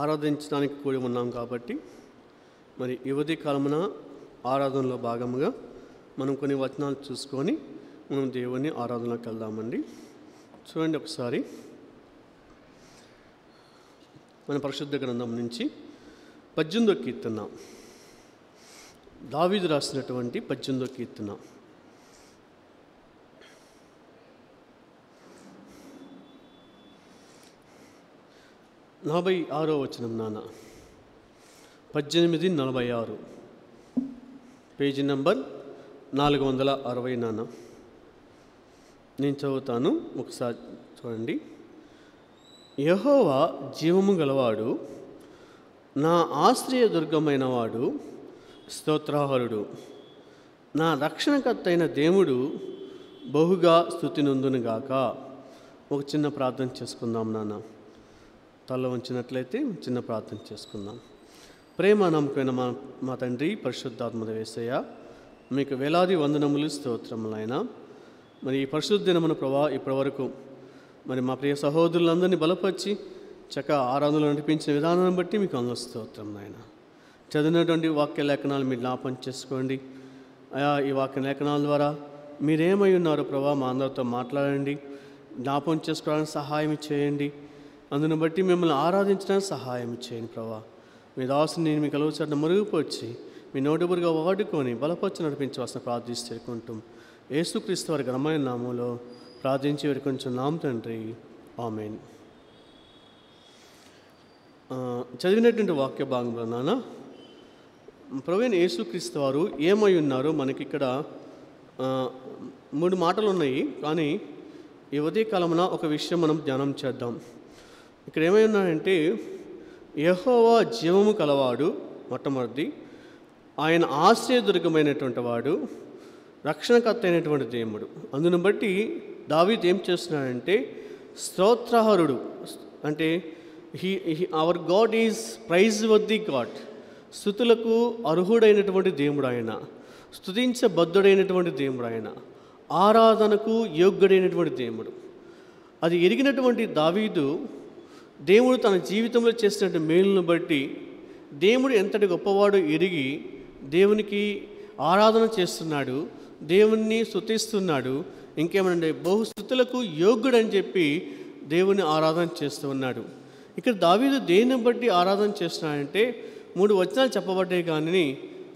ఆరాధించడానికి కూడి ఉన్నాం కాబట్టి మరి ఈ ఉదయ కాలమున ఆరాధనలో భాగముగా మనం కొన్ని వచనాలు చూసుకొని మనం దేవుని ఆరాధనలోకి వెళ్దామండి. చూడండి ఒకసారి మన పరిశుద్ధ గ్రంథం నుంచి 18వ కీర్తన, దావీదు రాసినటువంటి 18వ కీర్తన. నలభై 46వ వచనం నాన్న, 1846, పేజీ నంబర్ 460 నాన్న. నేను చదువుతాను, ఒకసారి చూడండి. యెహోవా జీవము గలవాడు, నా ఆశ్రయ దుర్గమైన వాడు, స్తోత్రార్హుడు. నా రక్షణకర్త అయిన దేవుడు బహుగా స్తుతి నొందునుగాక. ఒక చిన్న ప్రార్థన చేసుకుందాం నాన్న. తల ఉంచినట్లయితే చిన్న ప్రార్థన చేసుకుందాం. ప్రేమ నమ్మకమైన మా తండ్రి పరిశుద్ధాత్మ యేసయ్య, మీకు వేలాది వందనములు, స్తోత్రములైనా. మరి ఈ పరిశుద్ధ దినమున ప్రభా ఇప్పటివరకు మరి మా ప్రియ సహోదరులందరినీ బలపరిచి చక్కగా ఆరాధనలు నడిపించిన విధానాన్ని బట్టి మీకు అందరూ స్తోత్రం నాయన. చదివినటువంటి వాక్య లేఖనాలు మీరు జ్ఞాపకం చేసుకోండి అయా. ఈ వాక్య లేఖనాల ద్వారా మీరేమై ఉన్నారో ప్రభా మా అందరితో మాట్లాడండి, జ్ఞాపకం చేసుకోవడానికి సహాయం చేయండి. అందును బట్టి మిమ్మల్ని ఆరాధించడానికి సహాయం చేయండి ప్రభా. మీ దాసుని నేను మీకు అలవచడం మరుగుపరిచి మీ నోటుబురుగా వాడుకొని బలపరిచి నడిపించవలసిన ప్రార్థిస్తూ యేసుక్రీస్తు వారి ఘనమైన నామంలో ప్రార్థించి వేడుకొంచున్నాం తండ్రి, ఆమేన్. చదివినటువంటి వాక్య భాగంలో నాన్న, ప్రభువైన యేసుక్రీస్తు వారు ఏమై ఉన్నారో మనకి ఇక్కడ 3 మాటలు ఉన్నాయి. కానీ ఈ ఉదయకాలమున ఒక విషయం మనం ధ్యానం చేద్దాం. ఇక్కడ ఏమై ఉన్నాడంటే, యెహోవా జీవము కలవాడు, మొట్టమొదటి ఆయన ఆశ్రయదుర్గమైనటువంటి వాడు, రక్షణకర్త అయినటువంటి దేవుడు. అందును బట్టి దావీదు ఏం చేస్తున్నాడంటే స్తోత్రార్హుడు, అంటే our God is praiseworthy God. స్తుతులకు అర్హుడైనటువంటి దేవుడు ఆయన, స్తుతించబద్ధుడైనటువంటి దేవుడు ఆయన, ఆరాధనకు యోగ్యుడైనటువంటి దేవుడు. అది ఎరిగినటువంటి దావీదు దేవుడు తన జీవితంలో చేసినటువంటి మేలును బట్టి దేవుడు ఎంతటి గొప్పవాడు ఎరిగి దేవునికి ఆరాధన చేస్తున్నాడు, దేవుణ్ణి స్తుతిస్తున్నాడు. ఇంకేమనంటే బహుస్థుతులకు యోగ్యుడని చెప్పి దేవుని ఆరాధన చేస్తూ ఉన్నాడు. ఇక్కడ దావీదు దేన్ని బట్టి ఆరాధన చేస్తున్నాడంటే 3 వచనాలు చెప్పబడ్డాయి. కానీ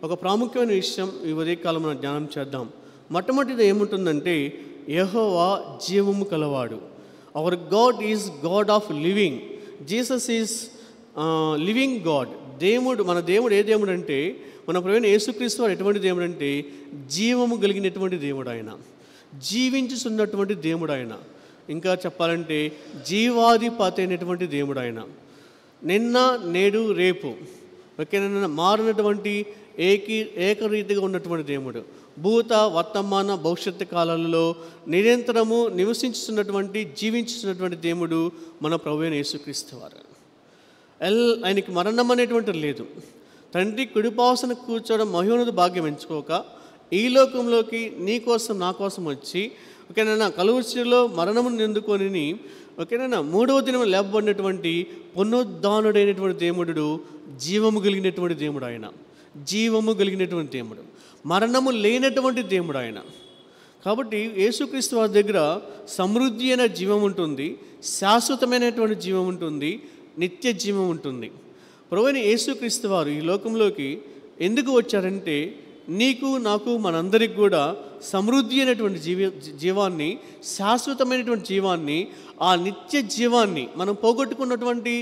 ఒక ప్రాముఖ్యమైన విషయం ఈ ఉదయకాలం మనం ధ్యానం చేద్దాం. మొట్టమొదటిది ఏముంటుందంటే యెహోవా జీవము కలవాడు. Hour God is God of living. Jesus is living God. మన దేవుడు ఏ దేవుడు అంటే, మన ప్రభువైన యేసుక్రీస్తు వారు ఎటువంటి దేవుడు అంటే జీవము కలిగినటువంటి దేవుడు ఆయన, జీవించుతున్నటువంటి దేవుడు ఆయన. ఇంకా చెప్పాలంటే జీవాధిపతి అయినటువంటి దేవుడు ఆయన. నిన్న నేడు రేపు ఓకేనా మారినటువంటి ఏకరీతిగా ఉన్నటువంటి దేవుడు. భూత వర్తమాన భవిష్యత్తు కాలాలలో నిరంతరము నివసించుతున్నటువంటి జీవించుతున్నటువంటి దేవుడు మన ప్రభువైన యేసుక్రీస్తు వారు. ఆయనకి మరణం అనేటువంటి లేదు. తండ్రి కుడిపాసన కూర్చోవడం మహోన్నత భాగ్యం ఎంచుకోక ఈ లోకంలోకి నీ కోసం నా కోసం వచ్చి ఓకేనా కలువరిలో మరణమును ఎందుకొని ఓకేనా 3వ దినం లేపబడినటువంటి పునరుద్ధానుడైనటువంటి దేవుడు, జీవము కలిగినటువంటి దేవుడు ఆయన, జీవము కలిగినటువంటి దేవుడు, మరణము లేనటువంటి దేవుడు ఆయన. కాబట్టి యేసుక్రీస్తు వారి దగ్గర సమృద్ధి అయిన జీవం ఉంటుంది, శాశ్వతమైనటువంటి జీవం ఉంటుంది, నిత్య జీవం ఉంటుంది. ప్రభువైన యేసుక్రీస్తు వారు ఈ లోకంలోకి ఎందుకు వచ్చారంటే నీకు నాకు మనందరికి కూడా సమృద్ధి అయినటువంటి జీవాన్ని, శాశ్వతమైనటువంటి జీవాన్ని, ఆ నిత్య జీవాన్ని, మనం పోగొట్టుకున్నటువంటి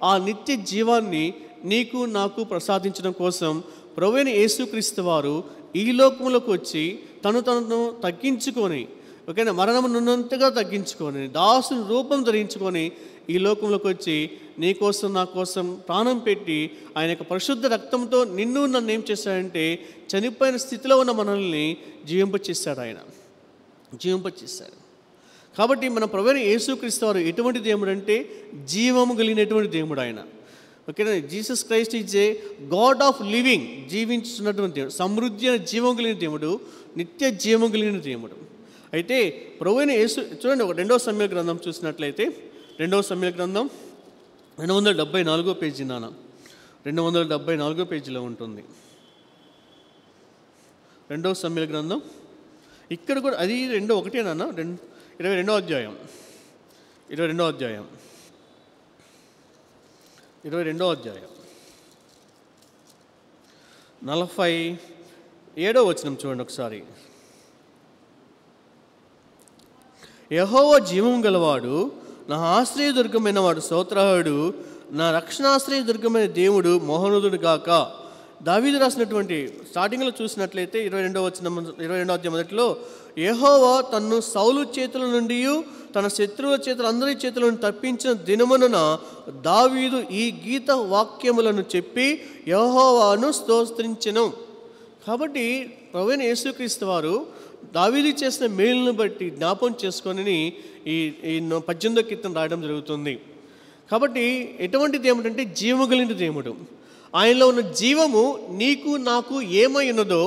ఆ నిత్య జీవాన్ని నీకు నాకు ప్రసాదించడం కోసం ప్రభువైన యేసుక్రీస్తు వారు ఈ లోకంలోకి వచ్చి తనను తగ్గించుకొని ఓకేనా మరణము నున్నంతగా తగ్గించుకొని దాసుని రూపం ధరించుకొని ఈ లోకంలోకి వచ్చి నీ కోసం నా కోసం ప్రాణం పెట్టి ఆయన యొక్క పరిశుద్ధ రక్తంతో నిన్ను నన్ను ఏం చేశాడంటే చనిపోయిన స్థితిలో ఉన్న మనల్ని జీవింపచేశాడు. ఆయన జీవింపచేశాడు. కాబట్టి మన ప్రభువైన యేసుక్రీస్తు వారు ఎటువంటి దేవుడు అంటే జీవము కలిగినటువంటి దేవుడు ఆయన. ఓకేనా. Jesus Christ is a God of living, జీవించుతున్నటువంటి దేవుడు, సమృద్ధి అయిన జీవం కలిగిన దేవుడు, నిత్య జీవం కలిగిన దేవుడు. అయితే ప్రభువైన యేసు చూడండి, 2వ సమూయేలు గ్రంథం చూసినట్లయితే 2వ సమూయేలు గ్రంథం 274 పేజీ నాన్న, 274 పేజీలో ఉంటుంది రెండవ సమూయేలు గ్రంథం. ఇక్కడ కూడా అది ఒకటే నాన్న, 22వ అధ్యాయం 22వ అధ్యాయం 47వ వచనం చూడండి ఒకసారి. యెహోవా జీవం గలవాడు, నా ఆశ్రయదుర్గమైన వాడు స్తోత్రార్హుడు, నా రక్షణాశ్రయ దుర్గమైన దేవుడు మోహనోదుడు గాక. దావీదు రాసినటువంటి స్టార్టింగ్లో చూసినట్లయితే 22వ అధ్యాయం మొదట్లో, యెహోవా తన్ను సౌలు చేతుల నుండి తన శత్రువుల చేతులు అందరి చేతుల నుండి తప్పించిన దినమున దావీదు ఈ గీత వాక్యములను చెప్పి యెహోవాను స్తోత్రించెను. కాబట్టి ప్రభువైన యేసుక్రీస్తు వారు దావీదు చేసిన మేలును బట్టి జ్ఞాపం చేసుకొని ఈ 18వ కీర్తన రాయడం జరుగుతుంది. కాబట్టి ఎటువంటిది ఏమిటంటే జీవము కలిగిన దేవుడు. ఆయనలో ఉన్న జీవము నీకు నాకు ఏమై ఉన్నదో,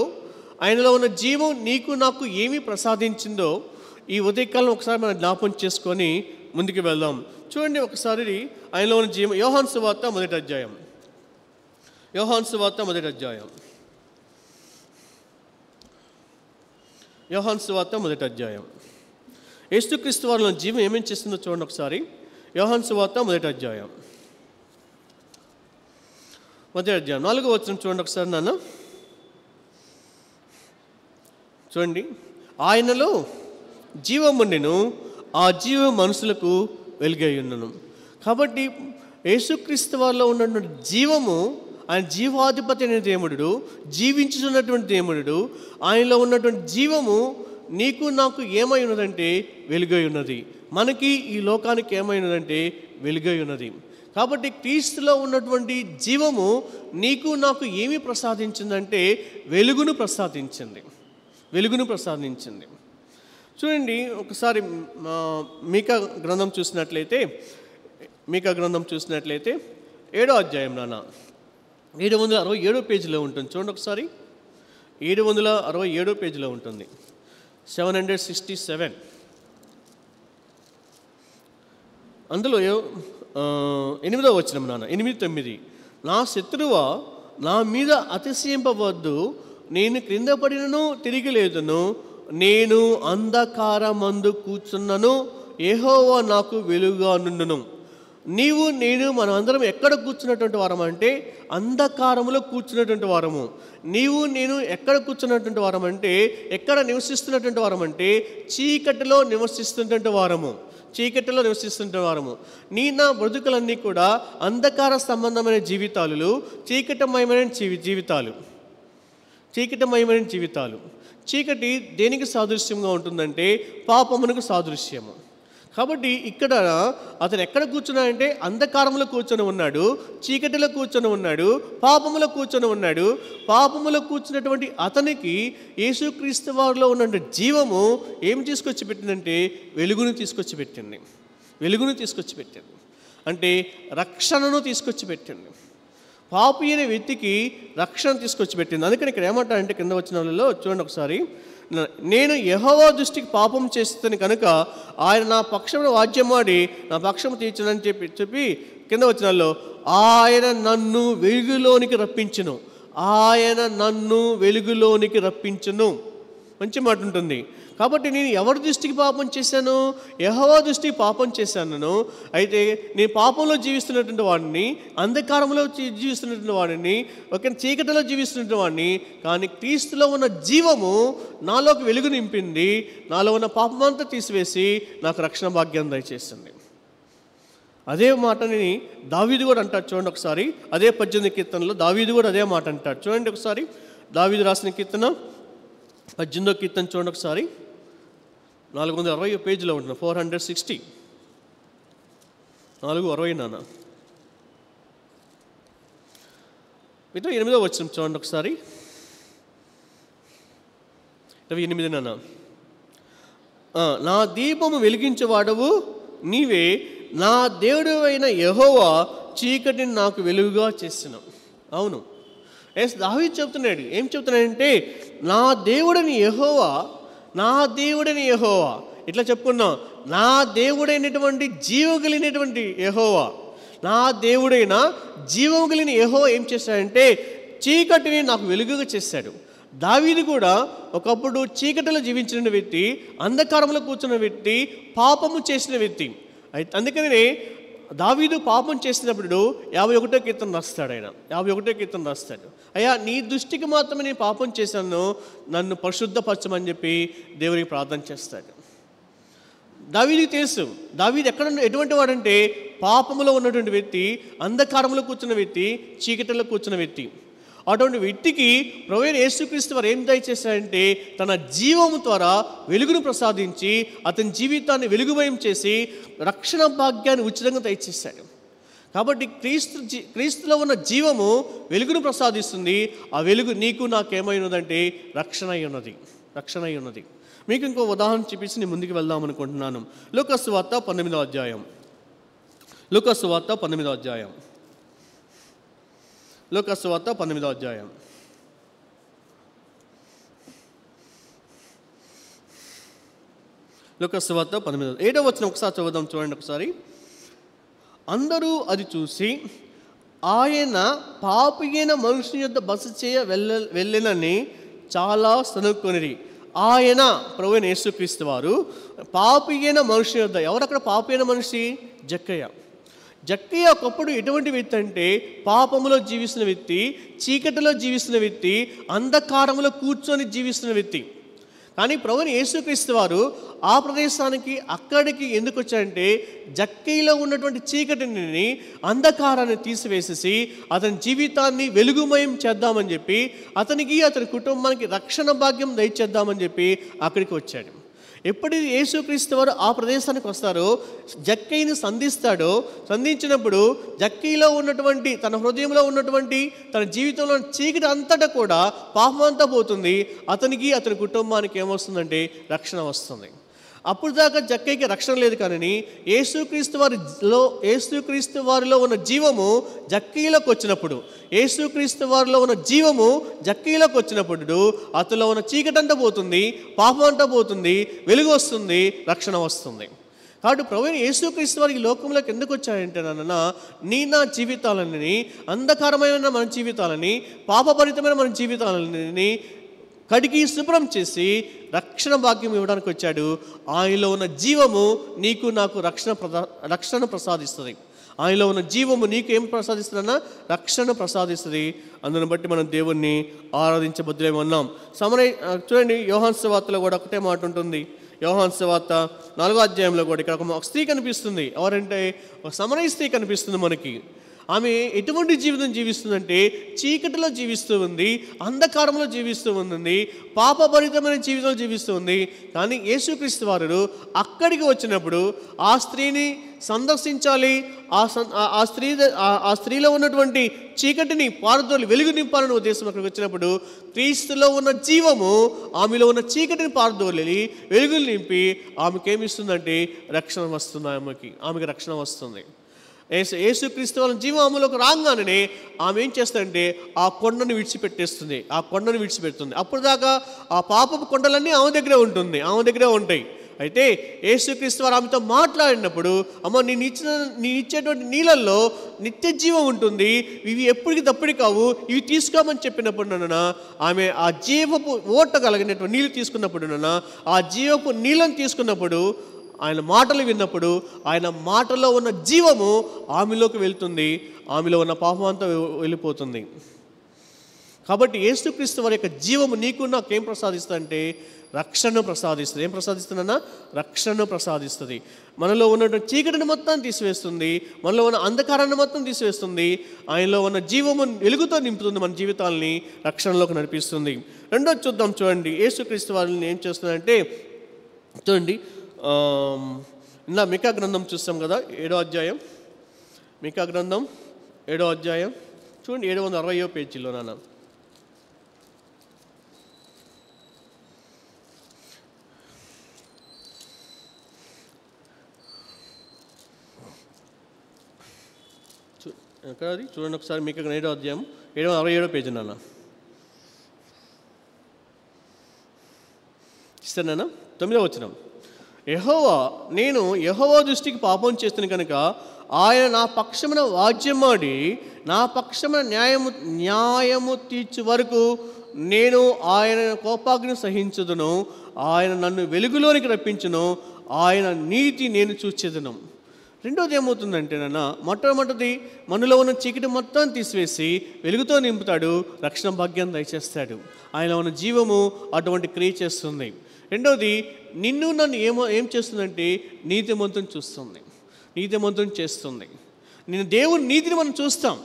ఆయనలో ఉన్న జీవం నీకు నాకు ఏమి ప్రసాదించిందో ఈ ఉదయకాలం ఒకసారి మనం జ్ఞాపం చేసుకొని ముందుకు వెళ్దాం. చూడండి ఒకసారి ఆయనలో ఉన్న జీవం. యోహాను సువార్త మొదటి అధ్యాయం. యేసుక్రీస్తు వారిలో జీవం ఏమేమి చేస్తుందో చూడండి ఒకసారి. యోహాను సువార్త మొదటి అధ్యాయం 4వ వచనం చూడండి ఒకసారి నాన్న. చూడండి, ఆయనలో జీవముండెను, ఆ జీవం మనుషులకు వెలుగై ఉన్నను. కాబట్టి యేసుక్రీస్తు వారిలో ఉన్నటువంటి జీవము, ఆయన జీవాధిపతి అనే దేవుడు, జీవించుతున్నటువంటి దేవుడు. ఆయనలో ఉన్నటువంటి జీవము నీకు నాకు ఏమై ఉన్నదంటే వెలుగై ఉన్నది. మనకి ఈ లోకానికి ఏమై ఉన్నదంటే వెలుగై ఉన్నది. కాబట్టి క్రీస్తులో ఉన్నటువంటి జీవము నీకు నాకు ఏమి ప్రసాదించిందంటే వెలుగును ప్రసాదించింది. చూడండి ఒకసారి మీకా గ్రంథం చూసినట్లయితే 7వ అధ్యాయం నాన్న 767 పేజీలో ఉంటుంది. చూడండి ఒకసారి, 767 పేజీలో ఉంటుంది. 767 అందులో 8వ వచనం నాన్న, 8-9. నా శత్రువా నా మీద అతిశయింపవద్దు, నేను క్రింద పడినను తిరిగి లేదును, నేను అంధకారమందు కూర్చున్నను, యెహోవా నాకు వెలుగుగా నుండును. నీవు నేను మనం అందరం ఎక్కడ కూర్చున్నటువంటి వారం అంటే అంధకారములో కూర్చున్నటువంటి వారము. నీవు నేను ఎక్కడ కూర్చున్నటువంటి వారం అంటే, ఎక్కడ నివసిస్తున్నటువంటి వారం అంటే చీకటిలో నివసిస్తున్నటువంటి వారము. నా బ్రతుకులన్నీ కూడా అంధకార సంబంధమైన జీవితాలు, చీకటమయమైన జీవితాలు. చీకటి దేనికి సాదృశ్యంగా ఉంటుందంటే పాపమునకు సాదృశ్యము. కాబట్టి ఇక్కడ అతను ఎక్కడ కూర్చున్నాడంటే అంధకారంలో కూర్చొని ఉన్నాడు, చీకటిలో కూర్చొని ఉన్నాడు, పాపములో కూర్చొని ఉన్నాడు. పాపములో కూర్చున్నటువంటి అతనికి యేసుక్రీస్తు వారిలో ఉన్న జీవము ఏం తీసుకొచ్చి పెట్టిందంటే వెలుగును తీసుకొచ్చి పెట్టింది. అంటే రక్షణను తీసుకొచ్చి పెట్టింది. పాపి అనే వ్యక్తికి రక్షణ తీసుకొచ్చి పెట్టింది. అందుకని ఇక్కడ ఏమంటారంటే కింద వచనాలలో చూడండి ఒకసారి, నేను యెహోవా దృష్టికి పాపం చేస్తాను కనుక ఆయన నా పక్షమును వాద్యమాడి నా పక్షము తీర్చనని చెప్పి కింద వచనాల్లో ఆయన నన్ను వెలుగులోనికి రప్పించును. మంచి మాట ఉంటుంది. కాబట్టి నేను ఎవరి దృష్టికి పాపం చేశాను? యెహోవా దృష్టికి పాపం చేశాను. అయితే నేను పాపంలో జీవిస్తున్నటువంటి వాడిని, అంధకారంలో జీవిస్తున్నటువంటి వాడిని, ఒక చీకటిలో జీవిస్తున్నటువంటి వాడిని. కానీ క్రీస్తులో ఉన్న జీవము నాలోకి వెలుగు నింపింది, నాలో ఉన్న పాపమంతా తీసివేసి నాకు రక్షణ భాగ్యం దయచేసింది. అదే మాటని దావీదు కూడా అంటాడు. చూడండి ఒకసారి, అదే 18వ కీర్తనలో దావీదు కూడా అదే మాట అంటాడు. చూడండి ఒకసారి, దావీదు రాసిన కీర్తన 18వ కీర్తన చూడండి ఒకసారి, 460 పేజీలో ఉంటుంది. 460 460 నాన్న. 8వ వచనం చూడండి ఒకసారి, 28 నాన్న. నా దీపము వెలిగించేవాడవు నీవే, నా దేవుడు అయిన యెహోవా చీకటిని నాకు వెలుగుగా చేసినావు. అవును, దావీదు చెప్తున్నాడు. ఏం చెప్తున్నాడంటే నా దేవుడని యెహోవా ఇట్లా చెప్పుకున్నాం. నా దేవుడైనటువంటి జీవగలిగినటువంటి యెహోవా, నా దేవుడైన జీవము కలిగిన యెహోవా ఏం చేశాడంటే చీకటిని నాకు వెలుగుగా చేశాడు. దావీదు కూడా ఒకప్పుడు చీకటిలో జీవించిన వ్యక్తి, అంధకారంలో కూర్చున్న వ్యక్తి, పాపము చేసిన వ్యక్తి. అందుకనే దావీదు పాపం చేసినప్పుడు 51వ కీర్తన రాస్తాడు. ఆయన 51వ కీర్తన రాస్తాడు, అయ్యా నీ దృష్టికి మాత్రమే నేను పాపం చేశాను, నన్ను పరిశుద్ధపరచమని చెప్పి దేవునికి ప్రార్థన చేస్తాడు. దావీదుకి తెలుసు దావీదు ఎటువంటి వాడంటే పాపంలో ఉన్నటువంటి వ్యక్తి, అంధకారంలో కూర్చున్న వ్యక్తి, చీకటిలో కూర్చున్న వ్యక్తి. అటువంటి వ్యక్తికి ప్రభువైన యేసుక్రీస్తు వారు ఏం దయచేశారంటే తన జీవము ద్వారా వెలుగును ప్రసాదించి అతని జీవితాన్ని వెలుగుమయం చేసి రక్షణ భాగ్యాన్ని ఉచితంగా దయచేశాడు. కాబట్టి క్రీస్తులో ఉన్న జీవము వెలుగును ప్రసాదిస్తుంది. ఆ వెలుగు నీకు నాకేమై ఉన్నదంటే రక్షణ అయి ఉన్నది. మీకు ఇంకో ఉదాహరణ చూపించి నేను ముందుకు వెళ్దాం అనుకుంటున్నాను. లూకాసు వార్త 19వ అధ్యాయం. లూకాసు వార్త 19వ అధ్యాయం. లూకాసు వార్త 19వ అధ్యాయం. లూకాసు వార్త 7వ వచనం ఒకసారి చదువుదాం, చూడండి ఒకసారి. అందరూ అది చూసి ఆయన పాపియైన మనుషుని యొద్ద బస చేయ వెళ్ళనని చాలా సనుక్కొనిరి. ఆయన ప్రభువైన యేసుక్రీస్తు వారు పాపియైన మనుషుని యొద్ద, ఎవరక్కడ పాపియైన మనిషి? జక్కయ్య ఒకప్పుడు ఎటువంటి వ్యక్తి అంటే పాపములో జీవిస్తున్న వ్యక్తి, చీకటిలో జీవిస్తున్న వ్యక్తి, అంధకారంలో కూర్చొని జీవిస్తున్న వ్యక్తి. కానీ ప్రభువైన యేసుక్రీస్తు వారు ఆ ప్రదేశానికి అక్కడికి ఎందుకు వచ్చారంటే జక్కయ్యలో ఉన్నటువంటి చీకటిని, అంధకారాన్ని తీసివేసేసి అతని జీవితాన్ని వెలుగుమయం చేద్దామని చెప్పి, అతనికి అతని కుటుంబానికి రక్షణ భాగ్యం దయచేద్దామని చెప్పి అక్కడికి వచ్చాడు. ఎప్పుడు యేసుక్రీస్తు వారు ఆ ప్రదేశానికి వస్తారో జక్కయ్యని సంధించినప్పుడు జక్కయ్యలో ఉన్నటువంటి, తన హృదయంలో ఉన్నటువంటి, తన జీవితంలో చీకటి అంతటా కూడా పాపం అంతా పోతుంది. అతనికి అతని కుటుంబానికి ఏమొస్తుందంటే రక్షణ వస్తుంది. అప్పుడు దాకా జక్కయ్యకి రక్షణ లేదు. కానీ యేసుక్రీస్తు వారిలో ఉన్న జీవము జక్కయ్యలోకి వచ్చినప్పుడు, యేసుక్రీస్తు వారిలో ఉన్న జీవము జక్కయ్యలోకి వచ్చినప్పుడు అతనిలో ఉన్న చీకటంతా పోతుంది, పాపం అంతా పోతుంది, వెలుగు వస్తుంది, రక్షణ వస్తుంది. కాబట్టి ప్రభువైన యేసుక్రీస్తు వారు ఈ లోకంలోకి ఎందుకు వచ్చాయంటే నా జీవితాలని, అంధకారమైన మన జీవితాలని, పాపభరితమైన మన జీవితాలని కడిగి శుభ్రం చేసి రక్షణ భాగ్యం ఇవ్వడానికి వచ్చాడు. ఆయనలో ఉన్న జీవము నీకు నాకు రక్షణ ప్రసాదిస్తుంది. ఆయనలో ఉన్న జీవము నీకు ఏం ప్రసాదిస్తుందన్నా? రక్షణ ప్రసాదిస్తుంది. అందుని బట్టి మనం దేవుణ్ణి ఆరాధించబద్దులేమో ఉన్నాం. చూడండి, యోహాను సువార్తలో కూడా ఒకటే మాట ఉంటుంది. యోహాను సువార్త 4వ అధ్యాయంలో కూడా ఇక్కడ ఒక స్త్రీ కనిపిస్తుంది. ఎవరంటే ఒక సమరయ స్త్రీ కనిపిస్తుంది మనకి. ఆమె ఎటువంటి జీవితం జీవిస్తుందంటే చీకటిలో జీవిస్తూ ఉంది, అంధకారంలో జీవిస్తూ ఉంది, పాపభరితమైన జీవితంలో జీవిస్తూ ఉంది. కానీ యేసుక్రీస్తు వారు అక్కడికి వచ్చినప్పుడు ఆ స్త్రీని సందర్శించాలి, ఆ స్త్రీలో ఉన్నటువంటి చీకటిని పారదోలి వెలుగు నింపాలనే ఉద్దేశం అక్కడికి వచ్చినప్పుడు క్రీస్తులో ఉన్న జీవము ఆమెలో ఉన్న చీకటిని పారదోలి వెలుగులు నింపి ఆమెకేమిస్తుందంటే రక్షణ వస్తుంది. ఆమెకి రక్షణ వస్తుంది. యేసుక్రీస్తు వాళ్ళ జీవం ఆమెలోకి రాగానే ఆమె ఏం చేస్తుందంటే ఆ కొండను విడిచిపెడుతుంది. అప్పుడు దాకా ఆ పాపపు కొండలన్నీ ఆమె దగ్గరే ఉంటాయి. అయితే యేసుక్రీస్తు వారు ఆమెతో మాట్లాడినప్పుడు, అమ్మ నేను ఇచ్చేటువంటి నీళ్ళల్లో నిత్య జీవం ఉంటుంది, ఇవి ఎప్పటికి తప్పటి కావు, ఇవి తీసుకోమని చెప్పినప్పుడు ఆమె ఆ జీవపు ఓట కలిగినటువంటి నీళ్ళు తీసుకున్నప్పుడు ఆ జీవపు నీళ్ళని తీసుకున్నప్పుడు, ఆయన మాటలు విన్నప్పుడు ఆయన మాటలో ఉన్న జీవము ఆమెలోకి వెళ్తుంది, ఆమెలో ఉన్న పాపం అంతా వెళ్ళిపోతుంది. కాబట్టి యేసుక్రీస్తు వారి యొక్క జీవము నీకు నాకేం ప్రసాదిస్తుందంటే రక్షణ ప్రసాదిస్తుంది. ఏం ప్రసాదిస్తుందన్నా? రక్షణ ప్రసాదిస్తుంది. మనలో ఉన్నటువంటి చీకటిని మొత్తం తీసివేస్తుంది, మనలో ఉన్న అంధకారాన్ని మొత్తం తీసివేస్తుంది. ఆయనలో ఉన్న జీవము వెలుగుతో నింపుతుంది, మన జీవితాలని రక్షణలోకి నడిపిస్తుంది. రెండోది చూద్దాం. చూడండి, యేసుక్రీస్తు వారిని ఏం చేస్తుందంటే, చూడండి, మికా గ్రంథం చూస్తాం కదా, 7వ అధ్యాయం. మికా గ్రంథం 7వ అధ్యాయం చూడండి, 760వ పేజీలో ఎక్కడ అది చూడండి ఒకసారి. మికా 7వ అధ్యాయం 767వ పేజీ ఇస్తాను. 9వ వచనం. నేను యెహోవా దృష్టికి పాపం చేస్తున్న కనుక ఆయన నా పక్షమున వాద్యమాడి నా పక్షమున న్యాయము తీర్చు వరకు నేను ఆయన కోపాగ్ని సహించుదును. ఆయన నన్ను వెలుగులోనికి రప్పించును, ఆయన నీతి నేను చూచెదను. రెండోది ఏమవుతుందంటే మొట్టమొదటిది మనలో ఉన్న చీకటి మొత్తం తీసివేసి వెలుగుతో నింపుతాడు, రక్షణ భాగ్యం దయచేస్తాడు. ఆయన ఉన్న జీవము అటువంటి క్రియ చేస్తుంది. రెండోది నిన్ను నన్ను ఏం చేస్తుందంటే నీతిమంతుని చూస్తుంది, నీతిమంతుని చేస్తుంది. నేను దేవుని నీతిని మనం చూస్తాం,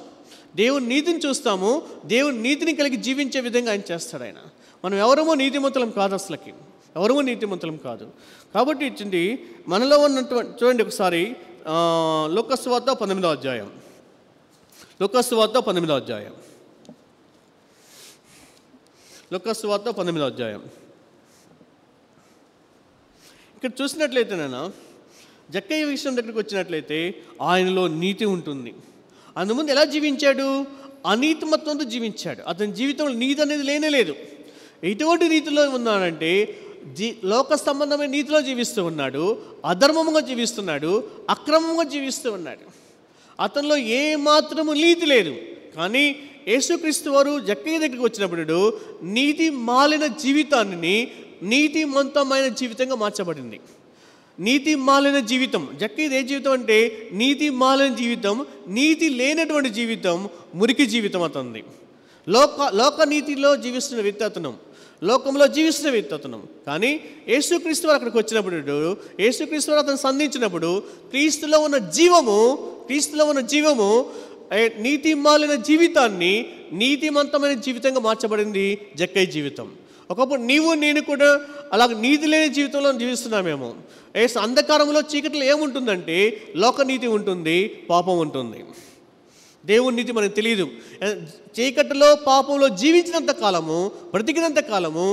దేవుని నీతిని చూస్తాము, దేవుని నీతిని కలిగి జీవించే విధంగా ఆయన చేస్తాడు. ఆయన మనం ఎవరమో నీతిమంతులం కాదు, అసలుకి ఎవరమో నీతిమంతులం కాదు. కాబట్టి ఇచ్చింది మనలో ఉన్నటువంటి చూడండి ఒకసారి లూకా సువార్త 18వ అధ్యాయం, లూకా సువార్త 18వ అధ్యాయం, లూకా సువార్త 18వ అధ్యాయం. ఇక్కడ చూసినట్లయితే జక్కయ్య విషయం దగ్గరికి వచ్చినట్లయితే ఆయనలో నీతి ఉంటుంది. అందుముందు ఎలా జీవించాడు? అనీతిమత్వంతో జీవించాడు. అతని జీవితంలో నీతి అనేది లేనే లేదు. ఎటువంటి నీతిలో ఉన్నాడంటే లోక సంబంధమైన నీతిలో జీవిస్తూ ఉన్నాడు, అధర్మంగా జీవిస్తున్నాడు, అక్రమంగా జీవిస్తూ ఉన్నాడు. అతనిలో ఏ మాత్రము నీతి లేదు. కానీ యేసుక్రీస్తు వారు జక్కయ్య దగ్గరికి వచ్చినప్పుడు నీతి మాలిన జీవితాన్ని నీతిమంతమైన జీవితంగా మార్చబడింది. నీతి మాలిన జీవితం జక్కయ్యది ఏ జీవితం అంటే నీతి మాలిన జీవితం, నీతి లేనటువంటి జీవితం, మురికి జీవితం అతనిది. లోక నీతిలో జీవిస్తున్న వ్యక్తి అతను, లోకంలో జీవిస్తున్న వ్యక్తి అతను. కానీ యేసుక్రీస్తు వారు అక్కడికి వచ్చినప్పుడు, యేసుక్రీస్తు వారు అతను సంధించినప్పుడు క్రీస్తులో ఉన్న జీవము నీతి మాలిన జీవితాన్ని నీతిమంతమైన జీవితంగా మార్చబడింది జక్కయ్య జీవితం. ఒకప్పుడు నీవు నేను కూడా అలాగ నీతి లేని జీవితంలో జీవిస్తున్నామేమో. అంధకారంలో చీకట్లో ఏముంటుందంటే లోకనీతి ఉంటుంది, పాపం ఉంటుంది. దేవుని నీతి మనకు తెలియదు. చీకటిలో పాపంలో జీవించినంత కాలము, బ్రతికినంత కాలము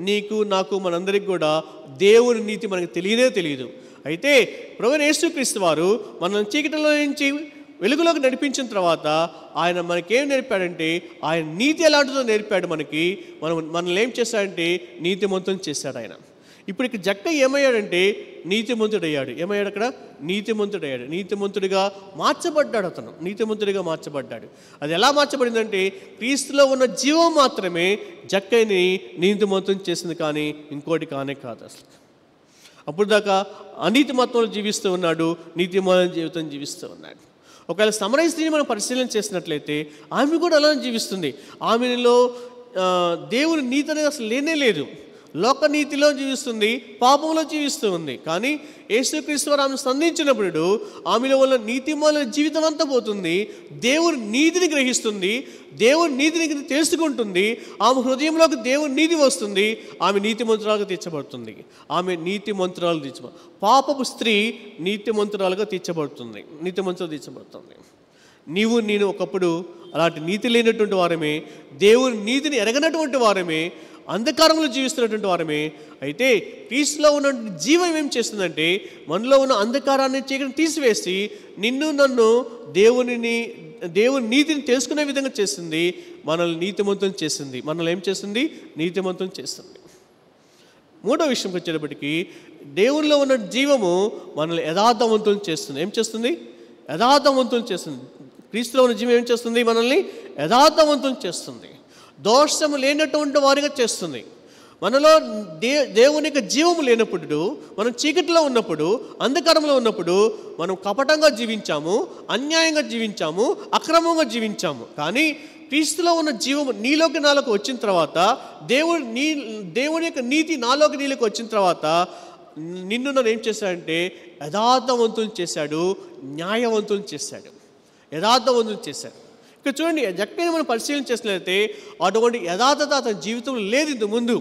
నీకు నాకు మనందరికి కూడా దేవుని నీతి మనకు తెలియదు. అయితే ప్రభువైన యేసుక్రీస్తు వారు మనం చీకటిలో నుంచి వెలుగులోకి నడిపించిన తర్వాత ఆయన మనకేం నేర్పాడంటే ఆయన నీతి ఎలాంటిదో నేర్పాడు. మనల్ని ఏం చేశాడంటే నీతిమంతుని చేశాడు ఆయన. ఇప్పుడు ఇక్కడ జక్కయ్య ఏమయ్యాడంటే నీతిమంతుడయ్యాడు. ఏమయ్యాడు అక్కడ? నీతిమంతుడయ్యాడు. నీతిమంతుడిగా మార్చబడ్డాడు అతను, నీతిమంతుడిగా మార్చబడ్డాడు. అది ఎలా మార్చబడిందంటే క్రీస్తులో ఉన్న జీవం మాత్రమే జక్కయ్యని నీతిమంతుని చేసింది, కానీ ఇంకోటి కాదు అసలు. అప్పుడు దాకా అనీతిమత్వంలో జీవిస్తూ ఉన్నాడు, నీతిమాలిన జీవితం జీవిస్తూ ఉన్నాడు. ఒకవేళ సమరయ స్త్రీని మనం పరిశీలన చేసినట్లయితే ఆమె కూడా అలానే జీవిస్తుంది. ఆమెలో దేవుని నీతి అనేది అసలు లేనే లేదు. లోకనీతిలో జీవిస్తుంది, పాపంలో జీవిస్తూ ఉంది. కానీ యేసుక్రీస్తు వారు ఆమెను సంధించినప్పుడు ఆమెలో వల్ల నీతిమాలిన జీవితం అంతా పోతుంది. దేవుని నీతిని గ్రహిస్తుంది, దేవుని నీతిని తెలుసుకుంటుంది. ఆమె హృదయంలోకి దేవుని నీతి వస్తుంది. ఆమె నీతిమంతురాలుగా తీర్చబడుతుంది. పాపపు స్త్రీ నీతిమంతురాలుగా తీర్చబడుతుంది. నీవు నేను ఒకప్పుడు అలాంటి నీతి లేనటువంటి వారమే, దేవుని నీతిని ఎరగనటువంటి వారమే, అంధకారంలో జీవిస్తున్నటువంటి వారమే. అయితే క్రీస్తులో ఉన్న జీవం ఏం చేస్తుందంటే మనలో ఉన్న అంధకారాన్ని చీకటిని తీసివేసి నిన్ను నన్ను దేవుని నీతిని తెలుసుకునే విధంగా చేస్తుంది. మనల్ని నీతిమంతుని చేస్తుంది. మనల్ని ఏం చేస్తుంది? నీతిమంతుని చేస్తుంది. మూడో విషయంకి వచ్చేటప్పటికి దేవునిలో ఉన్న జీవము మనల్ని యథార్థవంతుని చేస్తుంది. ఏం చేస్తుంది? యథార్థవంతుని చేస్తుంది. క్రీస్తులో ఉన్న జీవం ఏం చేస్తుంది? మనల్ని యథార్థవంతుని చేస్తుంది, దోషము లేనటువంటి వారిగా చేస్తుంది. మనలో దేవుని యొక్క జీవము లేనప్పుడు, మనం చీకటిలో ఉన్నప్పుడు, అంధకారంలో ఉన్నప్పుడు మనం కపటంగా జీవించాము, అన్యాయంగా జీవించాము, అక్రమంగా జీవించాము. కానీ క్రీస్తులో ఉన్న జీవము నాలోకి వచ్చిన తర్వాత, దేవుని యొక్క నీతి నీలోకి వచ్చిన తర్వాత నిన్ను నన్ను ఏం చేశాడంటే యథార్థవంతుని చేశాడు, న్యాయవంతుని చేశాడు, యథార్థవంతుని చేశాడు. ఇక్కడ చూడండి, జక్కయ్యని మనం పరిశీలన చేసినట్లయితే అటువంటి యథార్థత అతని జీవితంలో లేదు. ఇంత ముందు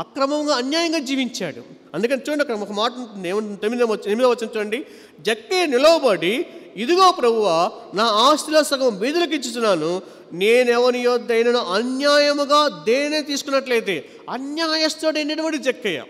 అక్రమంగా అన్యాయంగా జీవించాడు. అందుకని చూడండి, అక్కడ ఒక మాట ఉంటుంది, 8వ వచనం చూడండి. జక్కయ్య నిలవబడి, ఇదిగో ప్రభువా, నా ఆస్తిలో సగం బీదలకు ఇచ్చుచున్నాను, నేనెవని యొద్దైనను అన్యాయముగా దేనే తీసుకున్నట్లయితే. అన్యాయస్తుడైనటువంటి జక్కయ్య,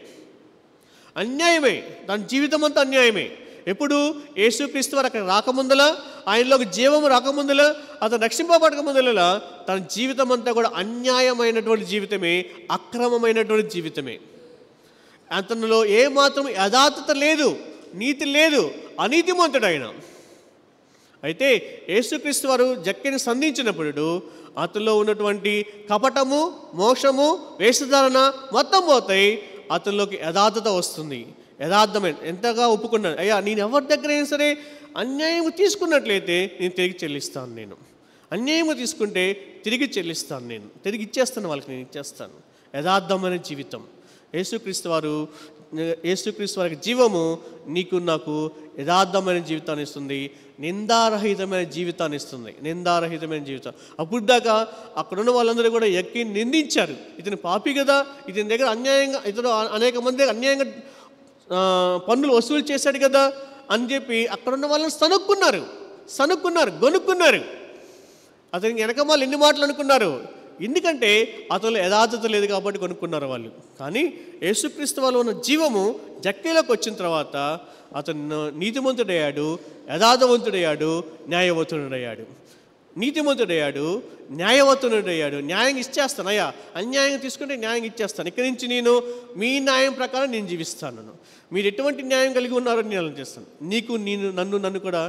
అన్యాయమే, దాని జీవితం అంతా అన్యాయమే. ఎప్పుడు? యేసుక్రీస్తు వారు అక్కడ రాకముందల, ఆయనలోకి జీవం రాకముందల, అతను రక్షింపబడక ముందల తన జీవితం అంతా కూడా అన్యాయమైనటువంటి జీవితమే, అక్రమమైనటువంటి జీవితమే. అతనిలో ఏమాత్రం యథార్థత లేదు, నీతి లేదు, అనీతిమంతుడు ఆయన. అయితే యేసుక్రీస్తు వారు జక్కిని సంధించినప్పుడు అతనిలో ఉన్నటువంటి కపటము, మోక్షము, వేషధారణ మొత్తం పోతాయి. అతనిలోకి యథార్థత వస్తుంది. యథార్థమైన ఎంతగా ఒప్పుకున్నాను, అయ్యా నేను ఎవరి దగ్గర అయినా సరే అన్యాయం తీసుకున్నట్లయితే నేను తిరిగి చెల్లిస్తాను. నేను అన్యాయం తీసుకుంటే తిరిగి చెల్లిస్తాను. నేను తిరిగి ఇచ్చేస్తాను, వాళ్ళకి నేను ఇచ్చేస్తాను. యథార్థమైన జీవితం. యేసుక్రీస్తు వారికి జీవము నీకు నాకు యథార్థమైన జీవితాన్ని ఇస్తుంది. నిందారహితమైన జీవితాన్ని ఇస్తుంది. నిందారహితమైన జీవితం. అప్పుడు దాకా అక్కడున్న వాళ్ళందరూ కూడా ఎక్కి నిందించారు. ఇతను పాపి కదా, ఇతని దగ్గర అన్యాయంగా, ఇతను అనేక మంది దగ్గర అన్యాయంగా పన్నులు వసూలు చేశాడు కదా అని చెప్పి అక్కడున్న వాళ్ళని గొనుక్కున్నారు. అతనికి వెనకమాలు ఎన్ని మాటలు అనుకున్నారు. ఎందుకంటే అతను యథార్థత లేదు కాబట్టి కొనుక్కున్నారు వాళ్ళు. కానీ యేసుక్రీస్తు వాళ్ళు ఉన్న జీవము జక్కేలోకి వచ్చిన తర్వాత అతను నీతిమంతుడయ్యాడు, యథార్థవంతుడయ్యాడు, న్యాయవంతుడయ్యాడు. నీతిమంతుడయ్యాడు, న్యాయవంతుడయ్యాడు. న్యాయం ఇచ్చేస్తాను, అయ్యా అన్యాయం తీసుకుంటే న్యాయం ఇచ్చేస్తాను. ఇక్కడి నుంచి నేను మీ న్యాయం ప్రకారం నేను జీవిస్తాను. మీరు ఎటువంటి న్యాయం కలిగి ఉన్నారో నేను అలా చేస్తాను. నన్ను కూడా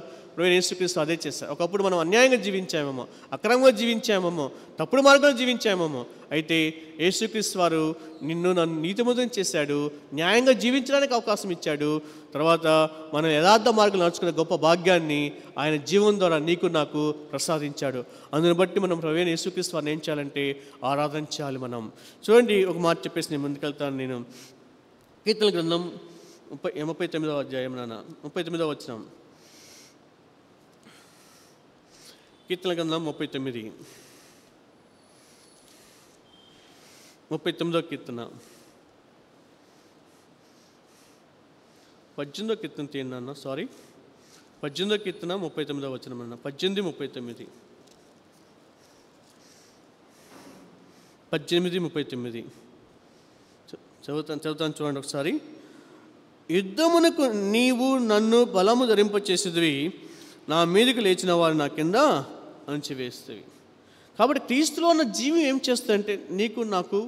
యేసుక్రీస్తు అదే చేశారు. ఒకప్పుడు మనం అన్యాయంగా జీవించామేమో, అక్రమంగా జీవించామేమో, తప్పుడు మార్గంలో జీవించామేమో. అయితే యేసుక్రీస్తు వారు నన్ను నీతిమంతుని చేశాడు, న్యాయంగా జీవించడానికి అవకాశం ఇచ్చాడు. తర్వాత మనం యథార్థ మార్గంలో నడుచుకునే గొప్ప భాగ్యాన్ని ఆయన జీవం ద్వారా నీకు నాకు ప్రసాదించాడు. అందుని బట్టి మనం ప్రభువైన యేసుక్రీస్తు వారిని ఏం చేయాలంటే ఆరాధించాలి. మనం చూడండి, ఒక మాట చెప్పేసి నేను ముందుకెళ్తాను. నేను కీర్తనల గ్రంథం 39వ అధ్యాయం 39వ వచనం. కీర్తనల గ్రంథం 39వ కీర్తన 18వ కీర్తన తీయండి అన్న. 18వ కీర్తన 39వ వచనం అన్న. 18:39. 18:39 చదువుతాను చూడండి ఒకసారి. యుద్ధమునకు నీవు నన్ను బలము ధరింపచేసేదివి, నా మీదకి లేచిన వారు నా కింద అణచివేస్తవి. కాబట్టి క్రీస్తులో ఉన్న జీవి ఏం చేస్తుందంటే నీకు నాకు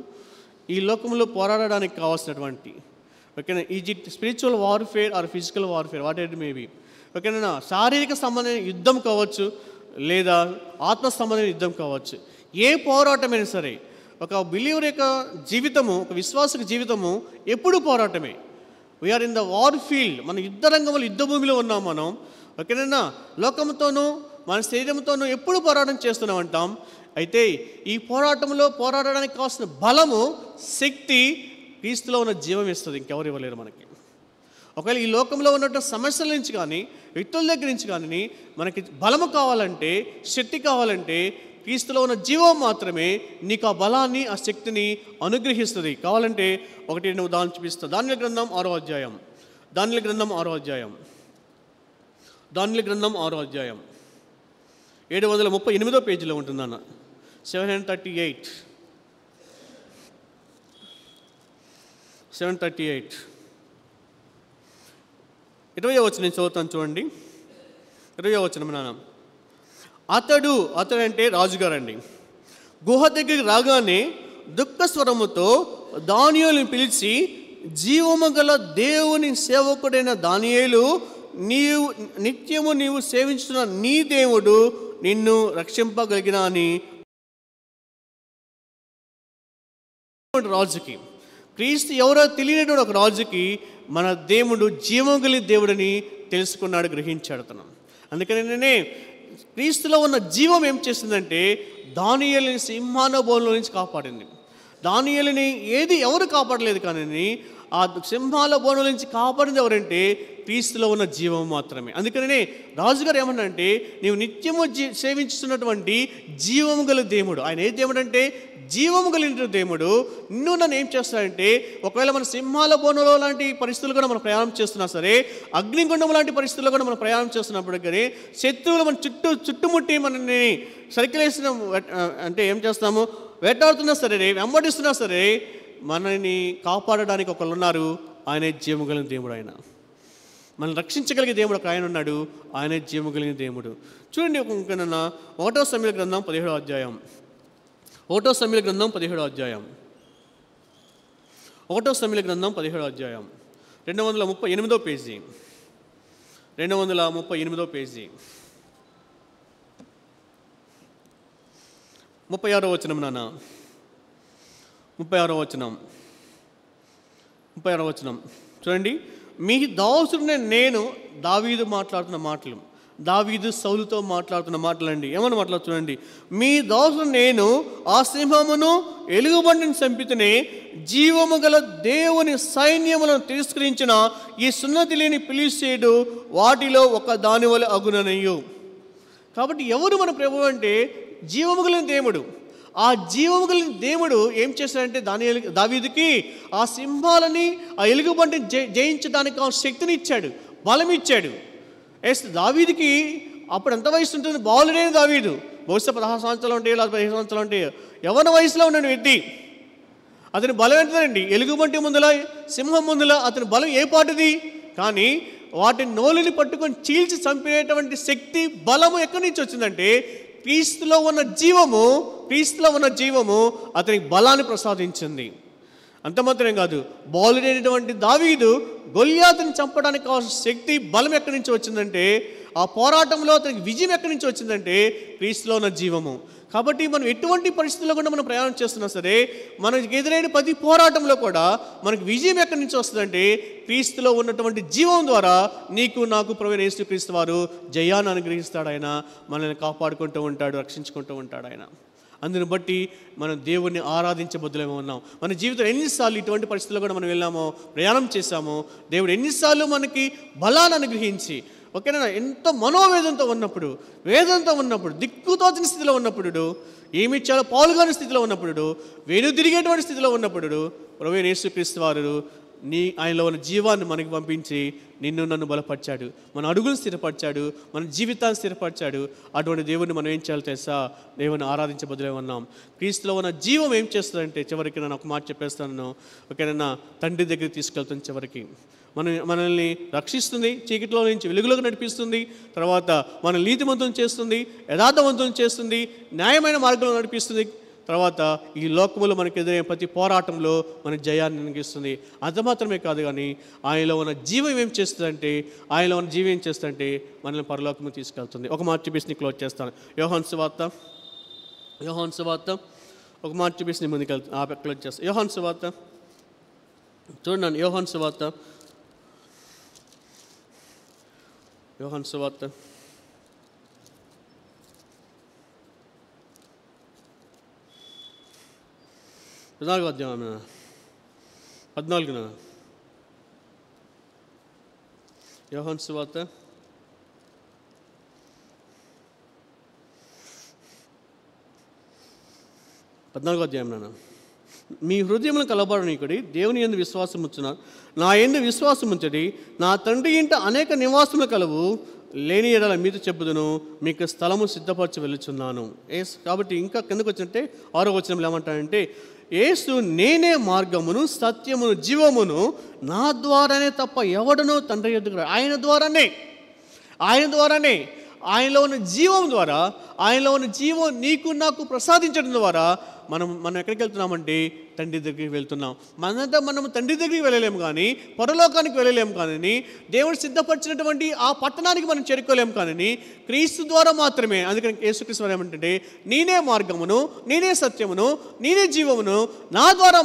ఈ లోకంలో పోరాడడానికి కావాల్సినటువంటి, ఓకేనా, spiritual warfare or physical warfare, what it maybe, ఓకేనా, శారీరక సంబంధమైన యుద్ధం కావచ్చు లేదా ఆత్మ సంబంధమైన యుద్ధం కావచ్చు. ఏ పోరాటమైనా సరే ఒక బిలీవర్ యొక్క జీవితము, ఒక విశ్వాసక జీవితము ఎప్పుడు పోరాటమే. We are in the war field. మన యుద్ధ రంగంలో, యుద్ధ భూమిలో ఉన్నాం మనం, ఓకేనా. లోకంతోనూ మన శరీరంతోనూ ఎప్పుడు పోరాటం చేస్తున్నాం అంటాం. అయితే ఈ పోరాటంలో పోరాడడానికి కావాల్సిన బలము, శక్తి క్రీస్తులో ఉన్న జీవం ఇస్తుంది. ఇంకెవరు ఇవ్వలేరు మనకి. ఒకవేళ ఈ లోకంలో ఉన్నటువంటి సమస్యల నుంచి కానీ వ్యక్తుల దగ్గర నుంచి కానీ మనకి బలము కావాలంటే, శక్తి కావాలంటే క్రీస్తులో ఉన్న జీవం మాత్రమే నీకు ఆ బలాన్ని, ఆ శక్తిని అనుగ్రహిస్తుంది. కావాలంటే ఒకటి నేను ఉదాహరణ చూపిస్తాను. దానియేలు గ్రంథం 6వ అధ్యాయం. దానియేలు గ్రంథం 6వ అధ్యాయం. 738వ పేజీలో ఉంటుందన్న. 738. 20వ వచనం నేను చదువుతాను చూడండి. 20వ వచనం నాన్న. అతడు అంటే రాజుగారండి, గుహ దగ్గరికి రాగానే దుఃఖ స్వరముతో దానియేలుని పిలిచి, జీవము గల దేవుని సేవకుడైన దానియేలు, నిత్యము నీవు సేవించుతున్న నీ దేవుడు నిన్ను రక్షింపగలిగిన అని రాజుకి, క్రీస్తు ఎవరో తెలియనటువంటి ఒక రాజుకి మన దేవుడు జీవం కలిగిన దేవుడని తెలుసుకున్నాడు, గ్రహించాడు తను. అందుకనే క్రీస్తులో ఉన్న జీవం ఏం చేస్తుందంటే దానియేలుని సింహానబోలో నుంచి కాపాడింది. దానియేలుని ఎవరు కాపాడలేదు, కానీ ఆ సింహాల బోనం నుంచి కాపాడింది ఎవరంటే క్రీస్తులో ఉన్న జీవం మాత్రమే. అందుకనే రాజుగారు ఏమన్నారంటే, నీవు నిత్యము సేవించుతున్నటువంటి జీవము గల దేవుడు, ఆయన ఏ దేవుడు అంటే జీవము కలిగిన దేవుడు, నన్ను ఏం చేస్తాడంటే, ఒకవేళ మన సింహాల బోనంలో లాంటి పరిస్థితులు కూడా మనం ప్రయాణం చేస్తున్నా సరే, అగ్నిగుండం లాంటి పరిస్థితుల్లో కూడా మనం ప్రయాణం చేస్తున్నప్పుడు కానీ శత్రువులు మన చుట్టుముట్టి మనల్ని సరికిలేసిన అంటే ఏం చేస్తాము, వేటాడుతున్నా సరే, వెంబడిస్తున్నా సరే, మనల్ని కాపాడడానికి ఒకళ్ళు ఉన్నారు. ఆయనే జీవము కలిగిన దేవుడు. ఆయన మనల్ని రక్షించగలిగే దేవుడు ఒక ఆయన ఉన్నాడు. ఆయనే జీవము కలిగిన దేవుడు. చూడండి, ఇంకనన్నా 1వ సమూయేలు గ్రంథం 17వ అధ్యాయం. 1వ సమూయేలు గ్రంథం 17వ అధ్యాయం. 1వ సమూయేలు గ్రంథం 17వ అధ్యాయం 238వ పేజీ. 238వ పేజీ. 36వ వచనం నాన్న, 36వ వచనం, 36వ వచనం చూడండి. మీ దాసుడిని నేను, దావీదు మాట్లాడుతున్న మాటలు, దావీదు సౌలుతో మాట్లాడుతున్న మాటలండి. ఏమన్నా మాట్లాడు చూడండి. మీ దాసుడు నేను ఆ సింహమును ఎలుగుబంటిని చంపితేనే జీవము గల దేవుని సైన్యములను తిరస్కరించిన ఈ సున్నతి లేని ఫిలిష్తీయుడు వాటిలో ఒక దాని వలె అగుననయ్యు. కాబట్టి ఎవరు మన ప్రభువు అంటే జీవము కలిగిన దేవుడు. ఆ జీవము కలిగిన దేవుడు ఏం చేశాడంటే దావీదుకి ఆ సింహాలని, ఆ ఎలుగుబంటిని జయించడానికి ఆ శక్తిని ఇచ్చాడు, బలం ఇచ్చాడు. దావీదుకి అప్పుడు ఎంత వయసు ఉంటుంది? బాలుడైన దావీదు బహుశా 16 సంవత్సరాలు ఉంటాయి, లేదా 15 సంవత్సరాలు ఉంటాయి. యవ్వన వయసులో ఉన్నాడు వ్యక్తి. అతని బలం ఎంతండి? ఎలుగుబంటి ముందుల, సింహం ముందుల అతని బలం ఏ పాటిది? కానీ వాటిని నోలుని పట్టుకొని చీల్చి చంపేటువంటి శక్తి, బలము ఎక్కడి నుంచి వచ్చిందంటే క్రీస్తులో ఉన్న జీవము అతనికి బలాన్ని ప్రసాదించింది. అంత మాత్రమే కాదు, బాలుడైనటువంటి దావీదు గొల్యాతుని చంపడానికి కావాల్సిన శక్తి, బలం ఎక్కడి నుంచి వచ్చిందంటే, ఆ పోరాటంలో అతనికి విజయం ఎక్కడి నుంచి వచ్చిందంటే క్రీస్తులో ఉన్న జీవము. కాబట్టి మనం ఎటువంటి పరిస్థితుల్లో కూడా మనం ప్రయాణం చేస్తున్నా సరే, మనకి ఎదురైన ప్రతి పోరాటంలో కూడా మనకు విజయం ఎక్కడి నుంచి వస్తుందంటే క్రీస్తులో ఉన్నటువంటి జీవం ద్వారా నీకు నాకు ప్రభువైన యేసుక్రీస్తు వారు జయాన్ని అనుగ్రహిస్తాడు. ఆయన మనల్ని కాపాడుకుంటూ ఉంటాడు, రక్షించుకుంటూ ఉంటాడు ఆయన. అందుని బట్టి మనం దేవుణ్ణి ఆరాధించబద్దులేమో ఉన్నాం. మన జీవితంలో ఎన్నిసార్లు ఇటువంటి పరిస్థితుల్లో కూడా మనం వెళ్ళామో, ప్రయాణం చేశామో, దేవుడు ఎన్నిసార్లు మనకి బలాన్ని అనుగ్రహించి, ఓకేనా, ఎంతో మనోవేదంతో ఉన్నప్పుడు, వేదంతో ఉన్నప్పుడు, దిక్కుతోచని స్థితిలో ఉన్నప్పుడు, ఏమి చాలా పాల్గొని స్థితిలో ఉన్నప్పుడు, వెనుదిరిగేటువంటి స్థితిలో ఉన్నప్పుడు ప్రభువైన యేసుక్రీస్తు వారు ఆయనలో ఉన్న జీవాన్ని మనకి పంపించి నిన్ను నన్ను బలపరిచాడు, మన అడుగులు స్థిరపరిచాడు, మన జీవితాన్ని స్థిరపరిచాడు. అటువంటి దేవుడిని మనం ఏం చేయాలి తెలుసా? దేవుని ఆరాధించబద్దులే ఉన్నాం. క్రీస్తులో ఉన్న జీవం ఏం చేస్తుందంటే, చివరికి నేను ఒక మాట చెప్పేస్తాను, ఓకేనా, తండ్రి దగ్గరికి తీసుకెళ్తుంది. చివరికి మనల్ని రక్షిస్తుంది, చీకటిలో నుంచి వెలుగులోకి నడిపిస్తుంది, తర్వాత మన నీతిమంతం చేస్తుంది, యథార్థవంతం చేస్తుంది, న్యాయమైన మార్గంలో నడిపిస్తుంది, తర్వాత ఈ లోకములో మనకు ఎదురైన ప్రతి పోరాటంలో మనకి జయాన్ని అనుగిస్తుంది. అంత మాత్రమే కాదు, కానీ ఆయనలో ఉన్న జీవం ఏం చేస్తుందంటే, మనల్ని పరలోకము తీసుకెళ్తుంది. ఒక మాట చూపిస్తే క్లోజ్ చేస్తాను. యోహాను సువార్త ఒక మాట చూపిస్తే ముందుకు క్లోజ్ చేస్తాను. యోహాను సువార్త చూడండి. యోహాను సువార్త 14వ అధ్యాయం 14న యోహాను సువార్త 14వ అధ్యాయం నాన్న. మీ హృదయములను కలబడనీయుడి, దేవుని యందు విశ్వాసం ఉంచున్నారు, నా యందు విశ్వాసం ఉంచడి. నా తండ్రి ఇంట అనేక నివాసములు కలవు, లేని ఎడల మీతో చెప్పుదును, మీకు స్థలము సిద్ధపరచి వెళ్ళుచున్నాను. కాబట్టి ఇంకా కిందకు వచ్చినట్టే 6వ వచనంలో ఏమంటాడంటే, యేసు నేనే మార్గమును సత్యమును జీవమును, నా ద్వారానే తప్ప ఎవడనో తండ్రి యొద్దకు రాడు. ఆయన ద్వారానే ఆయనలో ఉన్న జీవం ద్వారా, ఆయనలో ఉన్న జీవం నీకు నాకు ప్రసాదించడం ద్వారా మనం ఎక్కడికి వెళ్తున్నామంటే తండ్రి దగ్గరికి వెళ్తున్నాం. మనము తండ్రి దగ్గరికి వెళ్ళలేము, కానీ పరలోకానికి వెళ్ళలేము, కానీ దేవుడు సిద్ధపరిచినటువంటి ఆ పట్టణానికి మనం చేరుకోలేము, కానీ క్రీస్తు ద్వారా మాత్రమే. అందుకని యేసుక్రీస్తు వారు ఏమంటే, నేనే మార్గమును, నేనే సత్యమును, నేనే జీవమును, నా ద్వారా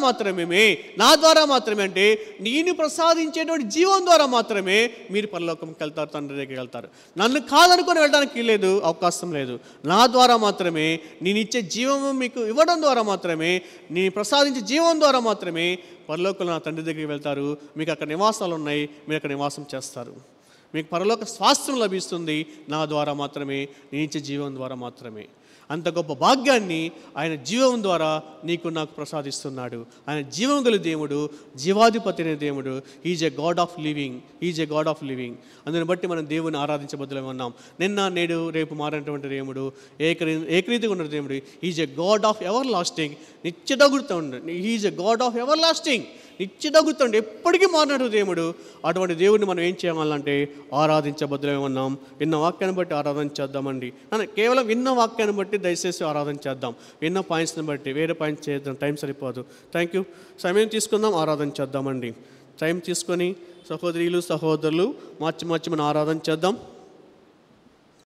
మాత్రమే అంటే నేను ప్రసాదించేటువంటి జీవం ద్వారా మాత్రమే మీరు పరలోకంకి వెళ్తారు, తండ్రి దగ్గరికి వెళ్తారు. నన్ను కాదనుకొని వెళ్ళడానికి లేదు, అవకాశం లేదు. నా ద్వారా మాత్రమే, నేను ఇచ్చే జీవము మీకు ఇవ్వడం ద్వారా మాత్రమే, నేను ప్రసాదించే జీవం ద్వారా మాత్రమే పరలోకంలో నా తండ్రి దగ్గరికి వెళ్తారు. మీకు అక్కడ నివాసాలు ఉన్నాయి, మీరు అక్కడ నివాసం చేస్తారు. మీకు పరలోక స్వాస్థ్యం లభిస్తుంది నా ద్వారా మాత్రమే, నేను ఇచ్చే జీవం ద్వారా మాత్రమే. అంత గొప్ప భాగ్యాన్ని ఆయన జీవం ద్వారా నీకు నాకు ప్రసాదిస్తున్నాడు. ఆయన జీవం గల దేవుడు, జీవాధిపతి అనే దేవుడు. Is a God of living. అందుని బట్టి మనం దేవుని ఆరాధించబద్దులై ఉన్నాం. నిన్న నేడు రేపు మారినటువంటి దేవుడు, ఏకరీతిగా ఉన్న దేవుడు. Is a God of everlasting. నిత్యదగుడుతూ ఉండండి. Is a God of everlasting. నిత్యదగుతుండే, ఎప్పటికీ మారినట్టు దేవుడు. అటువంటి దేవుడిని మనం ఏం చేయాలంటే ఆరాధించబద్దులై ఉన్నాం. విన్న వాక్యాన్ని బట్టి ఆరాధన చేద్దామండి. కేవలం విన్న వాక్యాన్ని బట్టి దయచేసి ఆరాధన చేద్దాం. విన్న పాయింట్స్ని బట్టి వేరే పాయింట్స్ చేద్దాం, టైం సరిపోదు. Thank you. సమయం తీసుకుందాం, ఆరాధన చేద్దామండి. టైం తీసుకొని సహోదరులు మార్చి మనం ఆరాధన చేద్దాం.